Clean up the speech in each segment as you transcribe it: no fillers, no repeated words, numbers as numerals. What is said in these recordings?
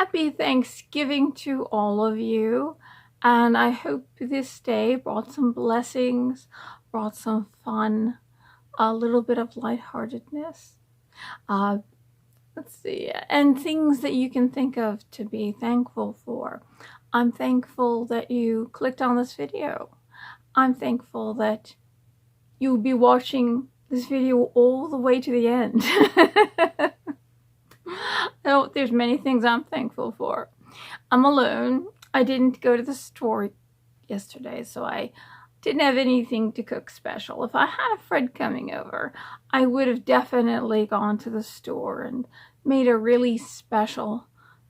Happy Thanksgiving to all of you, and I hope this day brought some blessings, brought some fun, a little bit of lightheartedness. Let's see, and things that you can think of to be thankful for. I'm thankful that you clicked on this video. I'm thankful that you'll be watching this video all the way to the end. Oh, there's many things I'm thankful for. I'm alone. I didn't go to the store yesterday, so I didn't have anything to cook special. If I had a friend coming over, I would have definitely gone to the store and made a really special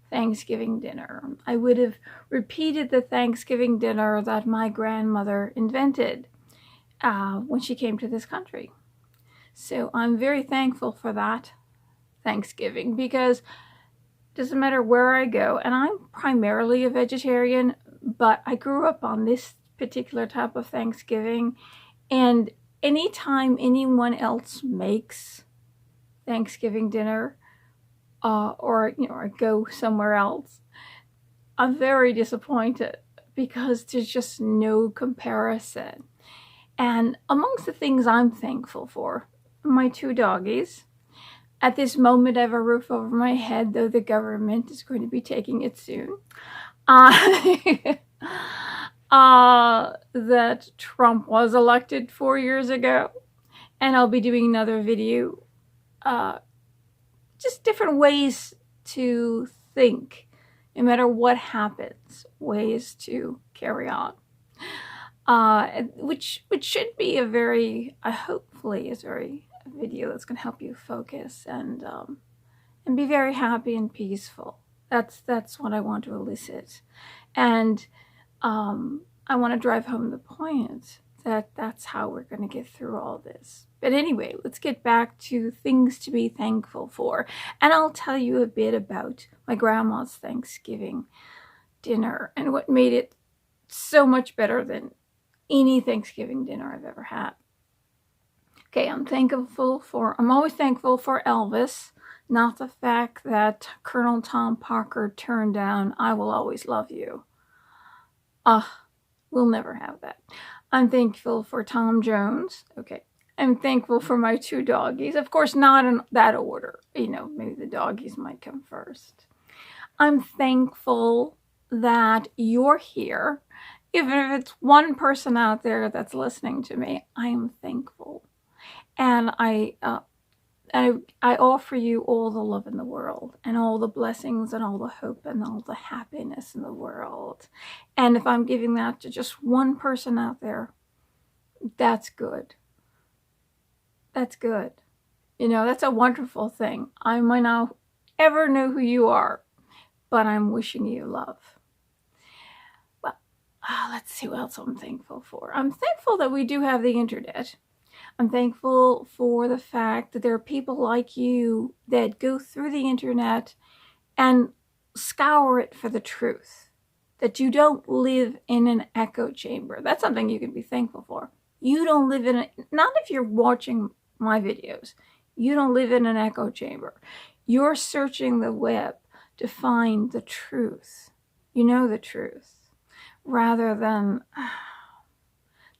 Thanksgiving dinner. I would have repeated the Thanksgiving dinner that my grandmother invented when she came to this country. So I'm very thankful for that Thanksgiving, because it doesn't matter where I go, and I'm primarily a vegetarian, but I grew up on this particular type of Thanksgiving, and anytime anyone else makes Thanksgiving dinner, or I go somewhere else, I'm very disappointed because there's just no comparison. And amongst the things I'm thankful for, my 2 doggies. At this moment, I have a roof over my head, though the government is going to be taking it soon. That Trump was elected 4 years ago, and I'll be doing another video. Just different ways to think, no matter what happens, ways to carry on. Which should be a very, hopefully, is very video that's going to help you focus and be very happy and peaceful. That's what I want to elicit, and I want to drive home the point that that's how we're going to get through all this. But anyway, let's get back to things to be thankful for, and I'll tell you a bit about my grandma's Thanksgiving dinner and what made it so much better than any Thanksgiving dinner I've ever had. Okay, I'm always thankful for Elvis, not the fact that Colonel Tom Parker turned down "I Will Always Love You." We'll never have that. I'm thankful for Tom Jones. Okay, I'm thankful for my 2 doggies. Of course, not in that order. Maybe the doggies might come first. I'm thankful that you're here. Even if it's one person out there that's listening to me, I am thankful. And I offer you all the love in the world, and all the blessings, and all the hope, and all the happiness in the world. And if I'm giving that to just one person out there, that's good. That's good. That's a wonderful thing. I might not ever know who you are, but I'm wishing you love. Well, let's see what else I'm thankful for. I'm thankful that we do have the internet. I'm thankful for the fact that there are people like you that go through the internet and scour it for the truth. That you don't live in an echo chamber. That's something you can be thankful for. You don't live in not if you're watching my videos. You don't live in an echo chamber. You're searching the web to find the truth. You know the truth. Rather than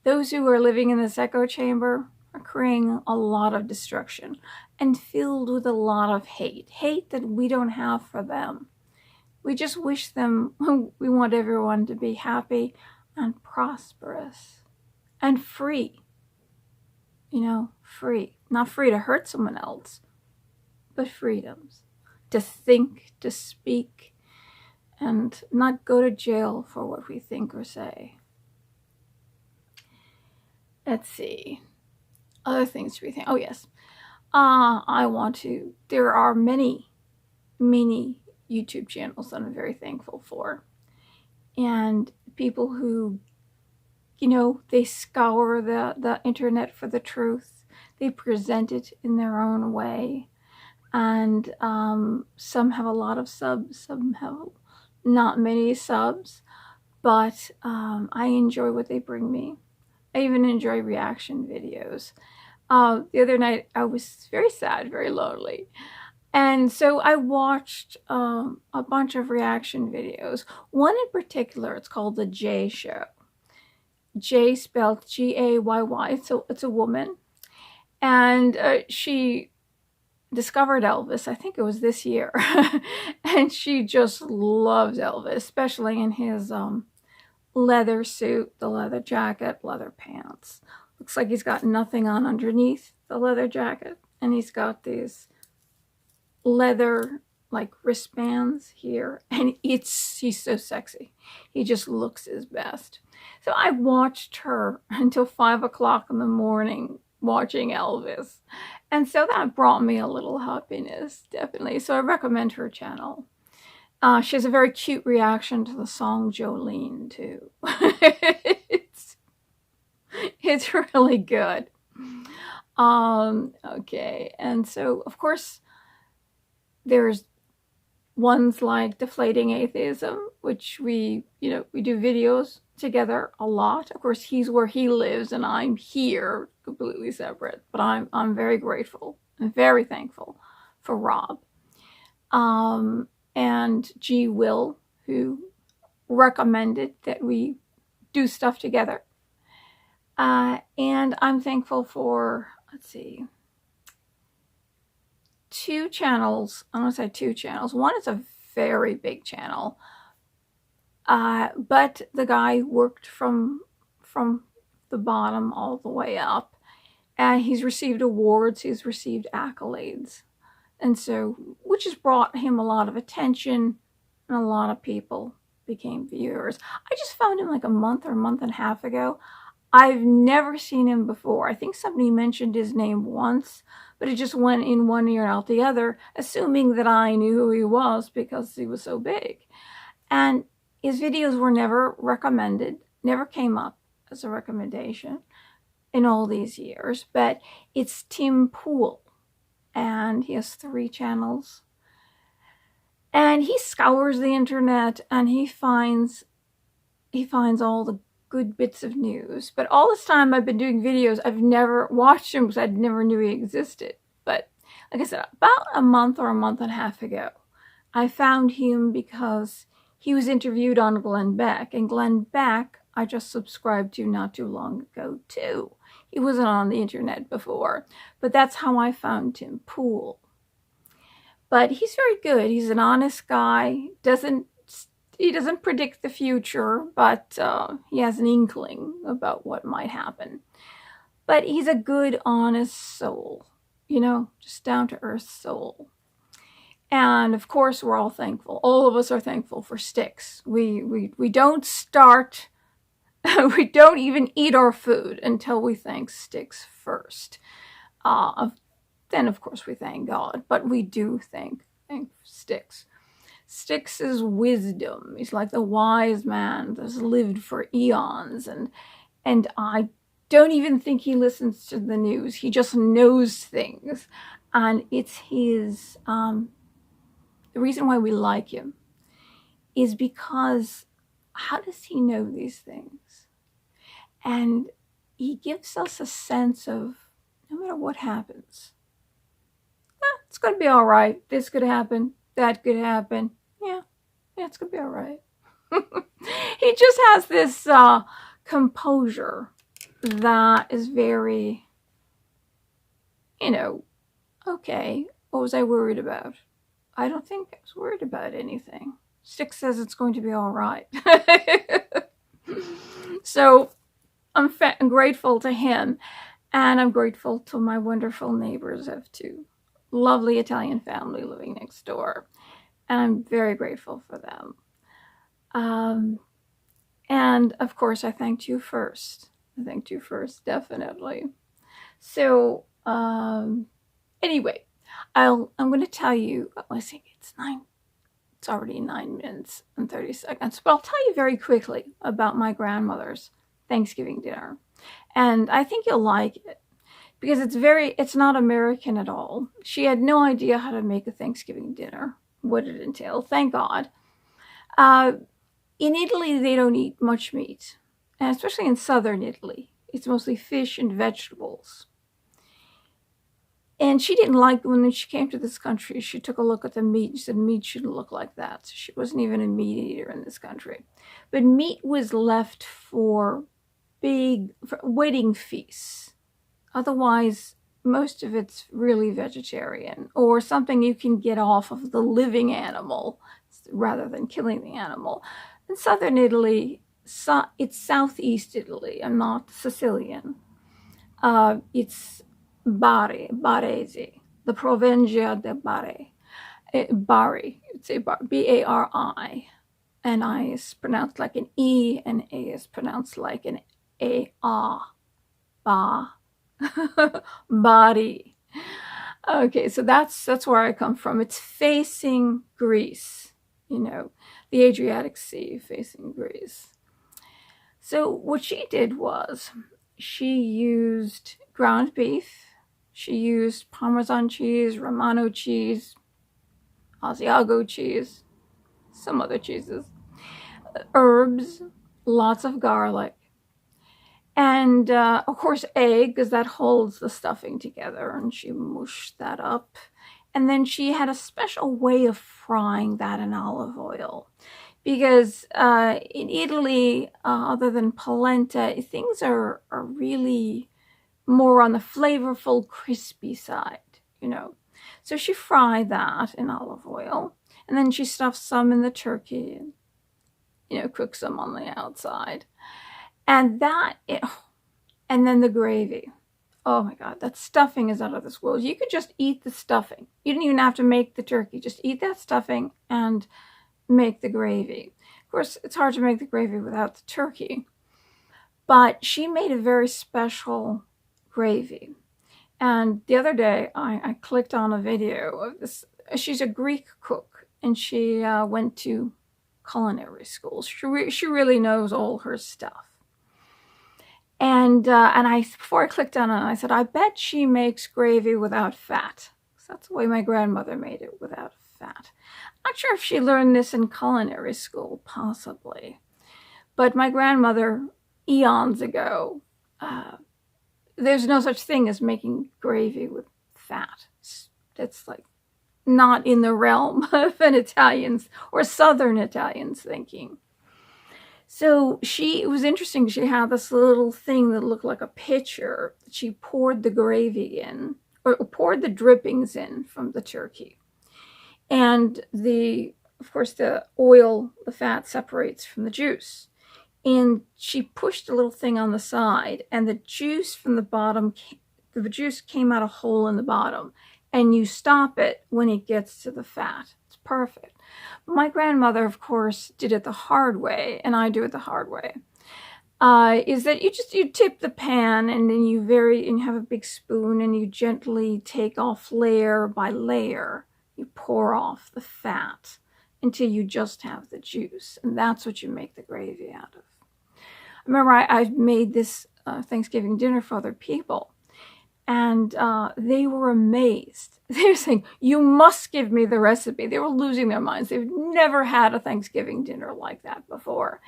those who are living in this echo chamber are creating a lot of destruction and filled with a lot of hate that we don't have for them. We just wish them, we want everyone to be happy and prosperous and free. Free. Not free to hurt someone else, but freedoms. To think, to speak, and not go to jail for what we think or say. Let's see. Other things to be thankful. Oh, yes. There are many YouTube channels that I'm very thankful for. And people who, they scour the internet for the truth. They present it in their own way. And some have a lot of subs, some have not many subs. But I enjoy what they bring me. I even enjoy reaction videos. The other night, I was very sad, very lonely. And so I watched a bunch of reaction videos. One in particular, it's called The Jay Show. Jay spelled Gayy. It's a woman. And she discovered Elvis, I think it was this year. And she just loves Elvis, especially in his leather suit, the leather jacket, leather pants. Looks like he's got nothing on underneath the leather jacket. And he's got these leather like wristbands here, and he's so sexy. He just looks his best. So I watched her until 5 o'clock in the morning watching Elvis, and so that brought me a little happiness, definitely. So I recommend her channel. She has a very cute reaction to the song Jolene too. it's really good. Okay, and so of course there's ones like Deflating Atheism, which we do videos together a lot. Of course, he's where he lives and I'm here, completely separate. But I'm very grateful and very thankful for Rob. And G. Will, who recommended that we do stuff together. And I'm thankful for, let's see, two channels. I want to say two channels. One is a very big channel, but the guy worked from the bottom all the way up, and he's received awards, he's received accolades, and so which has brought him a lot of attention, and a lot of people became viewers. I just found him like a month or a month and a half ago. I've never seen him before. I think somebody mentioned his name once, but it just went in one ear and out the other, assuming that I knew who he was because he was so big. And his videos were never recommended, never came up as a recommendation in all these years. But it's Tim Poole, and he has 3 channels. And he scours the internet, and he finds all the good bits of news. But all this time I've been doing videos, I've never watched him because I never knew he existed. But like I said, about a month or a month and a half ago, I found him because he was interviewed on Glenn Beck. And Glenn Beck, I just subscribed to not too long ago too. He wasn't on the internet before. But that's how I found Tim Poole. But he's very good. He's an honest guy. He doesn't predict the future, but he has an inkling about what might happen. But he's a good, honest soul, just down-to-earth soul. And of course, we're all thankful. All of us are thankful for sticks. We don't start, we don't even eat our food until we thank sticks first. Then, of course, we thank God, but we do thank sticks. Sticks is wisdom. He's like the wise man that's lived for eons. And I don't even think he listens to the news. He just knows things. And it's his, the reason why we like him is because how does he know these things? And he gives us a sense of no matter what happens, it's going to be all right. This could happen. That could happen. Yeah, it's going to be all right. He just has this composure that is very, okay, what was I worried about? I don't think I was worried about anything. Stick says it's going to be all right. So I'm grateful to him, and I'm grateful to my wonderful neighbors. I have 2 lovely Italian family living next door. And I'm very grateful for them. And of course, I thanked you first. I thanked you first, definitely. So, anyway, I'm going to tell you, let's see, it's already 9 minutes and 30 seconds, but I'll tell you very quickly about my grandmother's Thanksgiving dinner. And I think you'll like it because it's not American at all. She had no idea how to make a Thanksgiving dinner, what it entailed, thank God. In Italy, they don't eat much meat, and especially in southern Italy. It's mostly fish and vegetables. And she didn't like, when she came to this country, she took a look at the meat and said meat shouldn't look like that. So she wasn't even a meat eater in this country. But meat was left for wedding feasts. Otherwise, most of it's really vegetarian, or something you can get off of the living animal rather than killing the animal. In southern Italy, it's southeast Italy. I'm not Sicilian. It's Barese, the Provincia de Bari. It's a Bari. And I is pronounced like an E, and A is pronounced like an A-A. Ba. Body. Okay, so that's where I come from. It's facing Greece, the Adriatic Sea facing Greece. So what she did was she used ground beef, she used Parmesan cheese, Romano cheese, Asiago cheese, some other cheeses, herbs, lots of garlic, and of course egg, because that holds the stuffing together, and she mushed that up. And then she had a special way of frying that in olive oil, because in Italy, other than polenta, things are really more on the flavorful, crispy side, So she fried that in olive oil, and then she stuffed some in the turkey and, cooked some on the outside. And and then the gravy. Oh my God, that stuffing is out of this world. You could just eat the stuffing. You didn't even have to make the turkey. Just eat that stuffing and make the gravy. Of course, it's hard to make the gravy without the turkey. But she made a very special gravy. And the other day, I clicked on a video of this. She's a Greek cook, and she went to culinary school. She really knows all her stuff. And before I clicked on it, I said, I bet she makes gravy without fat. So that's the way my grandmother made it, without fat. Not sure if she learned this in culinary school, possibly. But my grandmother, eons ago, there's no such thing as making gravy with fat. It's like not in the realm of an Italian's or Southern Italian's thinking. So it was interesting. She had this little thing that looked like a pitcher that she poured the gravy in, or poured the drippings in from the turkey. And of course, the oil, the fat separates from the juice. And she pushed a little thing on the side, and the juice from the bottom, the juice came out a hole in the bottom. And you stop it when it gets to the fat. It's perfect. My grandmother, of course, did it the hard way, and I do it the hard way. Is that you tip the pan, and then you have a big spoon, and you gently take off layer by layer. You pour off the fat until you just have the juice, and that's what you make the gravy out of. I remember I made this Thanksgiving dinner for other people, and they were amazed. They were saying, you must give me the recipe. They were losing their minds. They've never had a Thanksgiving dinner like that before.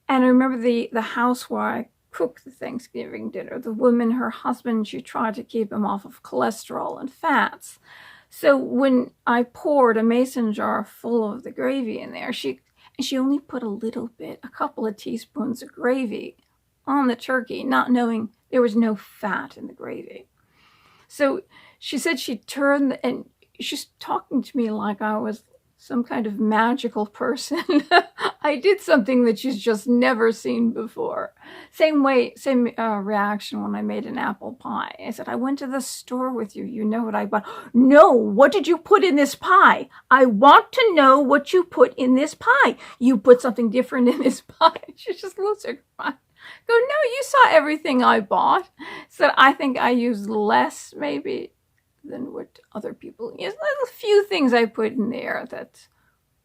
And I remember the house where I cooked the Thanksgiving dinner, the woman, her husband, she tried to keep him off of cholesterol and fats. So when I poured a mason jar full of the gravy in there, she only put a little bit, a couple of teaspoons of gravy on the turkey, not knowing there was no fat in the gravy. So she said she turned, and she's talking to me like I was some kind of magical person. I did something that she's just never seen before. Same reaction when I made an apple pie. I said, I went to the store with you. You know what I bought? No, what did you put in this pie? I want to know what you put in this pie. You put something different in this pie. She just looks at me. Go, no, you saw everything I bought. So I think I used less maybe than what other people use. A few things I put in there that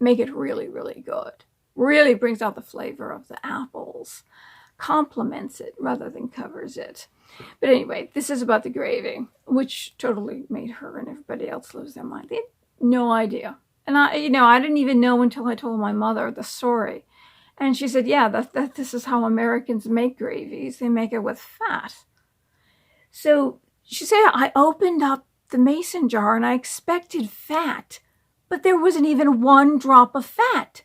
make it really, really good. Really brings out the flavor of the apples. Complements it rather than covers it. But anyway, this is about the gravy, which totally made her and everybody else lose their mind. They had no idea. And I didn't even know until I told my mother the story. And she said, yeah, this is how Americans make gravies. They make it with fat. So she said, I opened up the mason jar and I expected fat, but there wasn't even one drop of fat.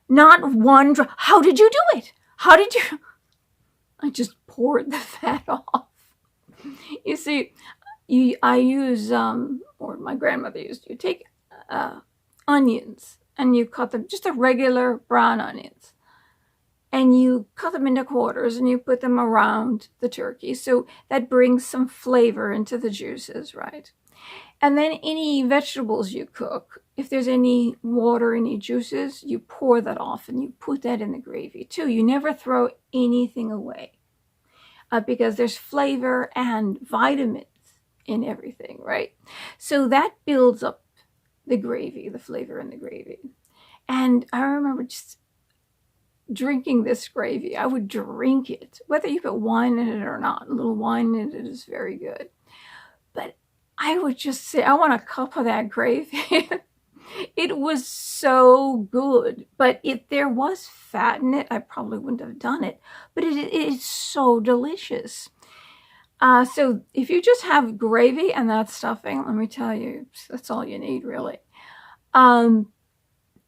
Not one drop. How did you do it? How did you? I just poured the fat off. You see, I use, or my grandmother used to, take onions and you cut them, just a regular brown onions. And you cut them into quarters and you put them around the turkey. So that brings some flavor into the juices, right? And then any vegetables you cook, if there's any water, any juices, you pour that off and you put that in the gravy too. You never throw anything away because there's flavor and vitamins in everything, right? So that builds up the gravy, the flavor in the gravy. And I remember just drinking this gravy. I would drink it, whether you put wine in it or not. A little wine in it is very good. But I would just say, I want a cup of that gravy. It was so good. But if there was fat in it, I probably wouldn't have done it. But it is so delicious. So if you just have gravy and that stuffing, let me tell you, that's all you need, really. And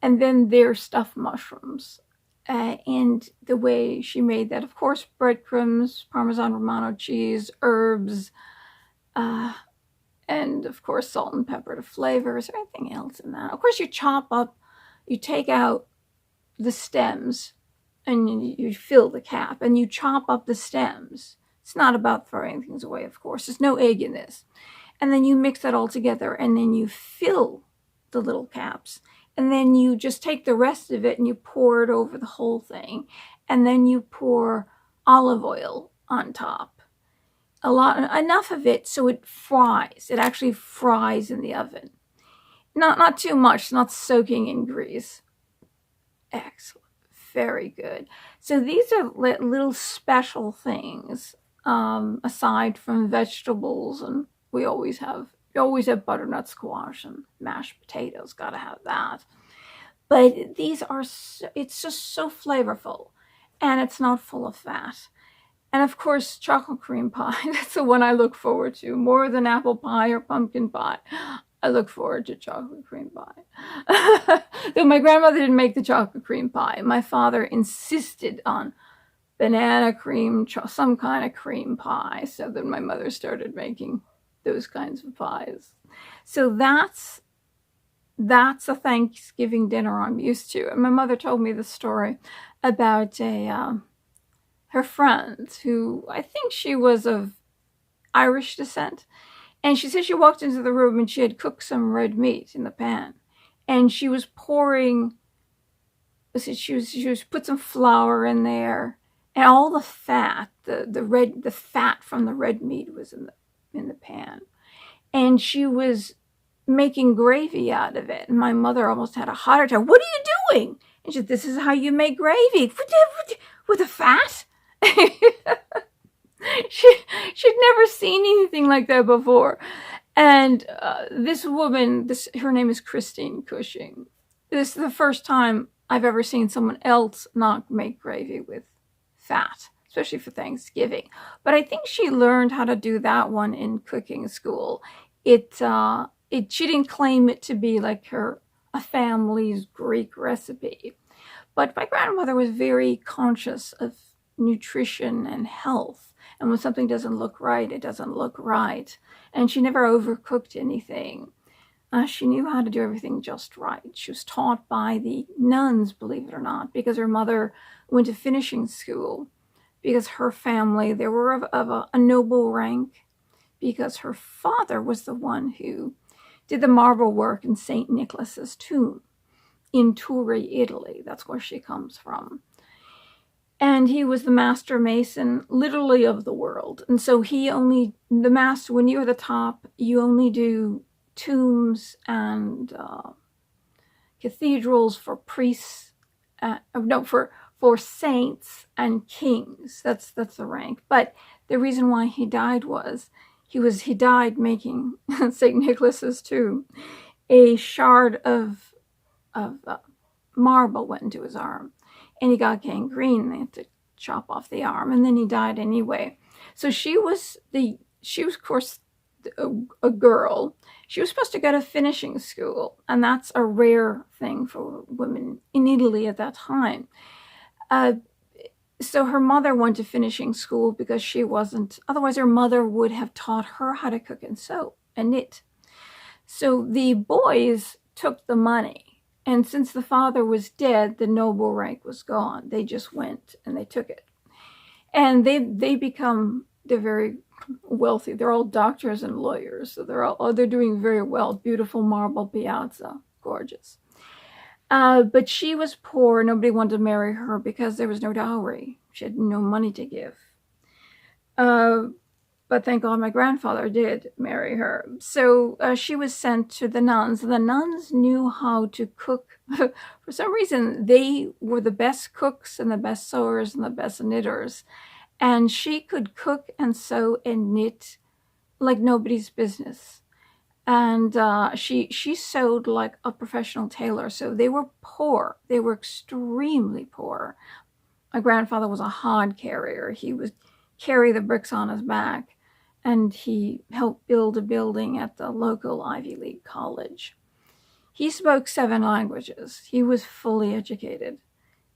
then there's stuffed mushrooms. And the way she made that, of course, breadcrumbs, Parmesan Romano cheese, herbs, and of course, salt and pepper to flavor. Is there anything else in that? Of course, you chop up, you take out the stems, and you fill the cap, and you chop up the stems. It's not about throwing things away, of course. There's no egg in this. And then you mix that all together, and then you fill the little caps. And then you just take the rest of it and you pour it over the whole thing. And then you pour olive oil on top. Enough of it so it fries. It actually fries in the oven. Not too much, not soaking in grease. Excellent. Very good. So these are little special things, aside from vegetables, and we always have butternut squash and mashed potatoes. Got to have that. But these are, it's just so flavorful, and it's not full of fat. And of course, chocolate cream pie. That's the one I look forward to more than apple pie or pumpkin pie. I look forward to chocolate cream pie. Though my grandmother didn't make the chocolate cream pie. My father insisted on banana cream, some kind of cream pie. So then my mother started making those kinds of pies. So that's a Thanksgiving dinner I'm used to. And my mother told me the story about her friend who, I think she was of Irish descent. And she said she walked into the room and she had cooked some red meat in the pan. And she was pouring, she was put some flour in there. And all the fat, the fat from the red meat was in the pan. And she was making gravy out of it. And my mother almost had a heart attack. What are you doing? And she said, this is how you make gravy. With the fat? She'd never seen anything like that before. And this woman, her name is Christine Cushing. This is the first time I've ever seen someone else not make gravy with fat, especially for Thanksgiving. But I think she learned how to do that one in cooking school. She didn't claim it to be like a family's Greek recipe. But my grandmother was very conscious of nutrition and health. And when something doesn't look right, it doesn't look right. And she never overcooked anything. She knew how to do everything just right. She was taught by the nuns, believe it or not, because her mother went to finishing school, because her family, they were of a noble rank, because her father was the one who did the marble work in St. Nicholas's tomb in Turi, Italy. That's where she comes from. And he was the master mason, literally, of the world. And so the master, when you're the top, you only do tombs and cathedrals for priests, for saints and kings. That's the rank. But the reason why he died was he died making St. Nicholas's tomb. A shard of marble went into his arm. And he got gangrene. They had to chop off the arm, and then he died anyway. So she was, of course, a girl. She was supposed to go to finishing school, and that's a rare thing for women in Italy at that time. So her mother went to finishing school because she wasn't, otherwise her mother would have taught her how to cook and sew and knit. So the boys took the money, and since the father was dead, the noble rank was gone. They just went and they took it. And they're very wealthy. They're all doctors and lawyers, so they're doing very well. Beautiful marble piazza, gorgeous. But she was poor. Nobody wanted to marry her because there was no dowry. She had no money to give. But thank God my grandfather did marry her. So she was sent to the nuns. The nuns knew how to cook. For some reason, they were the best cooks and the best sewers and the best knitters. And she could cook and sew and knit like nobody's business. And she sewed like a professional tailor. So they were poor. They were extremely poor. My grandfather was a hod carrier. He would carry the bricks on his back. And he helped build a building at the local Ivy League college. He spoke 7 languages. He was fully educated.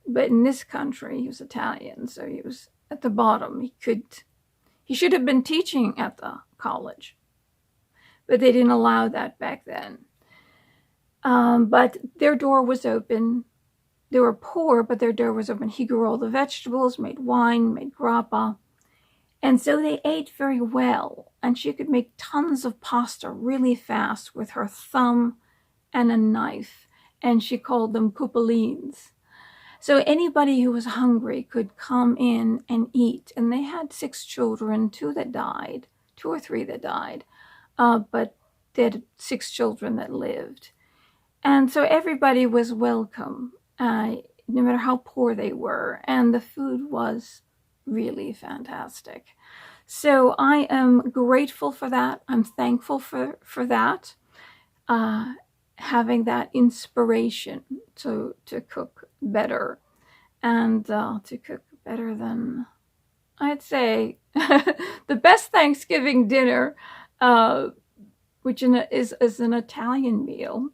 But in this country, he was Italian, so he was at the bottom. He should have been teaching at the college. But they didn't allow that back then. But their door was open. They were poor, but their door was open. He grew all the vegetables, made wine, made grappa. And so they ate very well. And she could make tons of pasta really fast with her thumb and a knife. And she called them cupellines. So anybody who was hungry could come in and eat. And they had 6 children, 2 or 3 that died. But they had 6 children that lived. And so everybody was welcome, no matter how poor they were. And the food was really fantastic. So I am grateful for that. I'm thankful for that. Having that inspiration to cook better, and to cook better than, I'd say, the best Thanksgiving dinner, which is an Italian meal,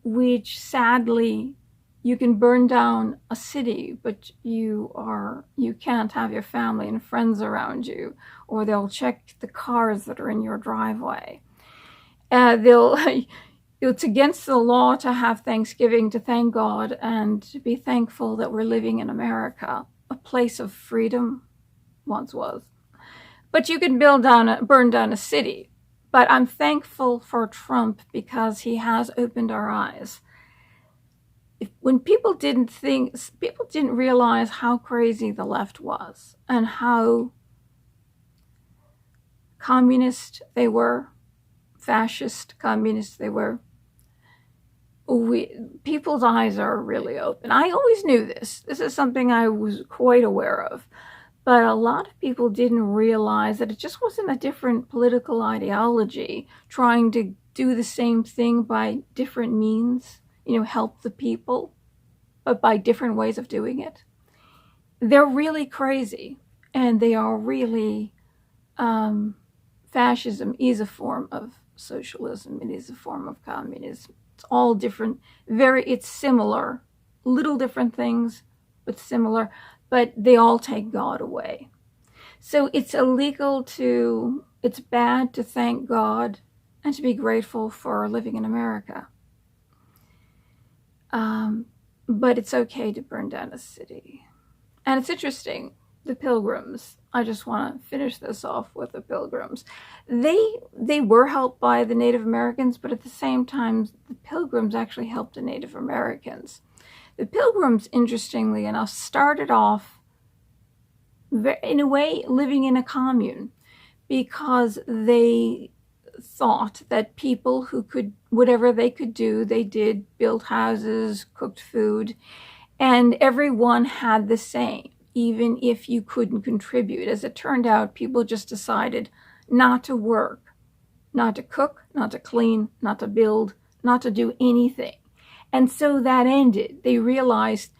which sadly you can burn down a city, but you can't have your family and friends around you, or they'll check the cars that are in your driveway. It's against the law to have Thanksgiving, to thank God and to be thankful that we're living in America, a place of freedom, once was. But you can burn down a city. But I'm thankful for Trump because he has opened our eyes. When people didn't realize how crazy the left was and how communist they were, fascist communist they were. People's eyes are really open. I always knew this. This is something I was quite aware of. But a lot of people didn't realize that it just wasn't a different political ideology trying to do the same thing by different means, help the people, but by different ways of doing it. They're really crazy, and they are really, fascism is a form of socialism. It is a form of communism. It's all different. It's similar, little different things, but similar, but they all take God away. So it's it's bad to thank God and to be grateful for living in America. But it's okay to burn down a city. And it's interesting, the Pilgrims, I just want to finish this off with the Pilgrims. They were helped by the Native Americans, but at the same time, the Pilgrims actually helped the Native Americans. The Pilgrims, interestingly enough, started off, in a way, living in a commune because they thought that people who could, whatever they could do, they did, build houses, cooked food, and everyone had the same, even if you couldn't contribute. As it turned out, people just decided not to work, not to cook, not to clean, not to build, not to do anything. And so that ended. They realized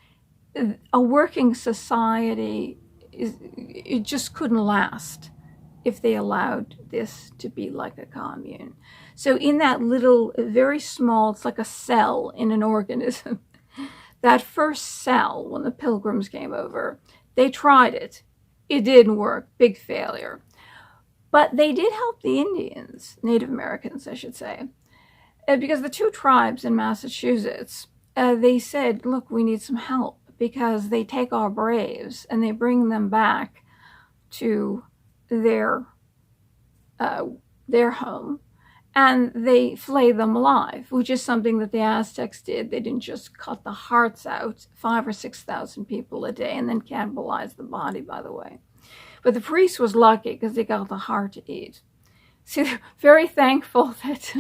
a working society it just couldn't last. if they allowed this to be like a commune. So in that little, very small, it's like a cell in an organism, that first cell, when the Pilgrims came over, they tried it. It didn't work. Big failure. But they did help the Indians, Native Americans, I should say, because the two tribes in Massachusetts, they said, look, we need some help, because they take our braves and they bring them back to their home, and they flay them alive, which is something that the Aztecs did. They didn't just cut the hearts out, 5,000 or 6,000 people a day, and then cannibalize the body, by the way. But the priest was lucky because he got the heart to eat. See, they're very thankful that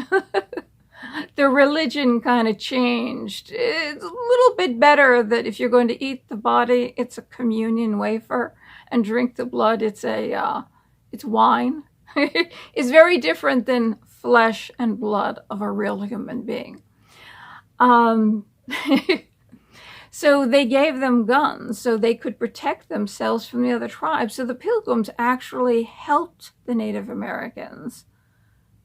the religion kind of changed. It's a little bit better that if you're going to eat the body, it's a communion wafer, and drink the blood, it's wine. It's very different than flesh and blood of a real human being. So they gave them guns so they could protect themselves from the other tribes. So the Pilgrims actually helped the Native Americans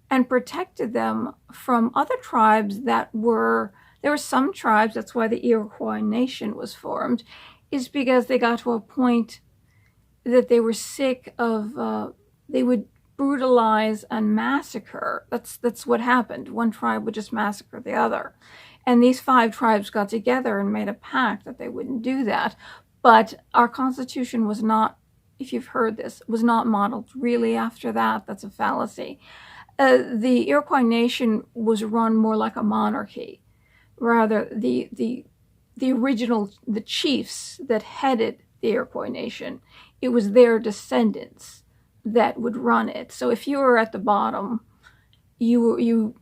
and protected them from other tribes there were some tribes, that's why the Iroquois Nation was formed, is because they got to a point that they were sick of, they would brutalize and massacre. That's what happened. One tribe would just massacre the other. And these 5 tribes got together and made a pact that they wouldn't do that. But our Constitution was not, if you've heard this, was not modeled really after that. That's a fallacy. The Iroquois Nation was run more like a monarchy. Rather, the original, the chiefs that headed the Iroquois Nation, it was their descendants that would run it. So if you were at the bottom, you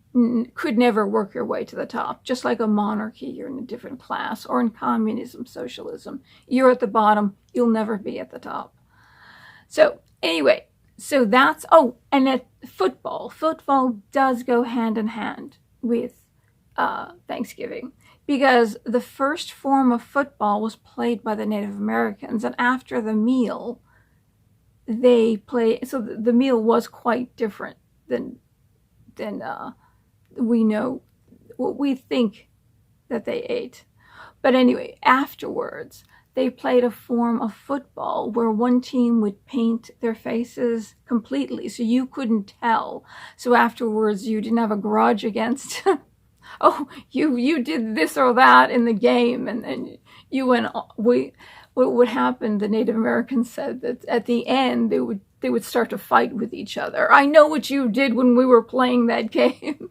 could never work your way to the top. Just like a monarchy, you're in a different class. Or in communism, socialism, you're at the bottom, you'll never be at the top. So anyway, so that's, and at football does go hand in hand with Thanksgiving, because the first form of football was played by the Native Americans, and after the meal, they play. So the meal was quite different than we know, what we think that they ate. But anyway, afterwards, they played a form of football where one team would paint their faces completely, so you couldn't tell. So afterwards, you didn't have a grudge against, oh, you did this or that in the game, and then you went. What would happen? The Native Americans said that at the end they would start to fight with each other. I know what you did when we were playing that game.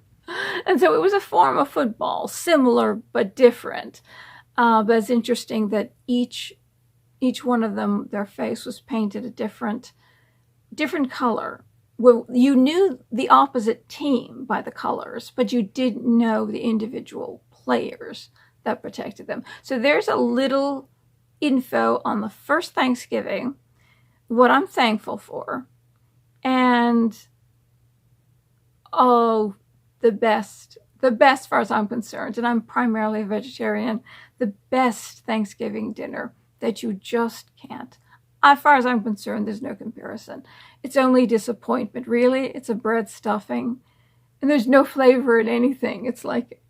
And so it was a form of football, similar but different. But it's interesting that each one of them, their face was painted a different color. Well, you knew the opposite team by the colors, but you didn't know the individual players that protected them. So there's a little info on the first Thanksgiving, what I'm thankful for, and the best as far as I'm concerned, and I'm primarily a vegetarian, the best Thanksgiving dinner that you just can't. As far as I'm concerned, there's no comparison. It's only disappointment, really. It's a bread stuffing, and there's no flavor in anything. It's like,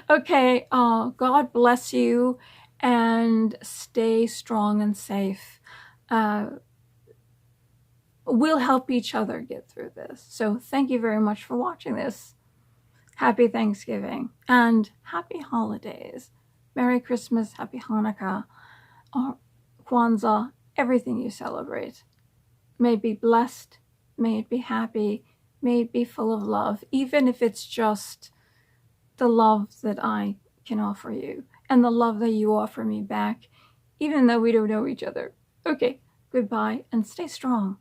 okay, God bless you, and stay strong and safe. We'll help each other get through this. So thank you very much for watching this. Happy Thanksgiving and happy holidays. Merry Christmas, Happy Hanukkah, Kwanzaa, everything you celebrate. May it be blessed, may it be happy, may it be full of love, even if it's just the love that I can offer you and the love that you offer me back, even though we don't know each other. Okay, goodbye and stay strong.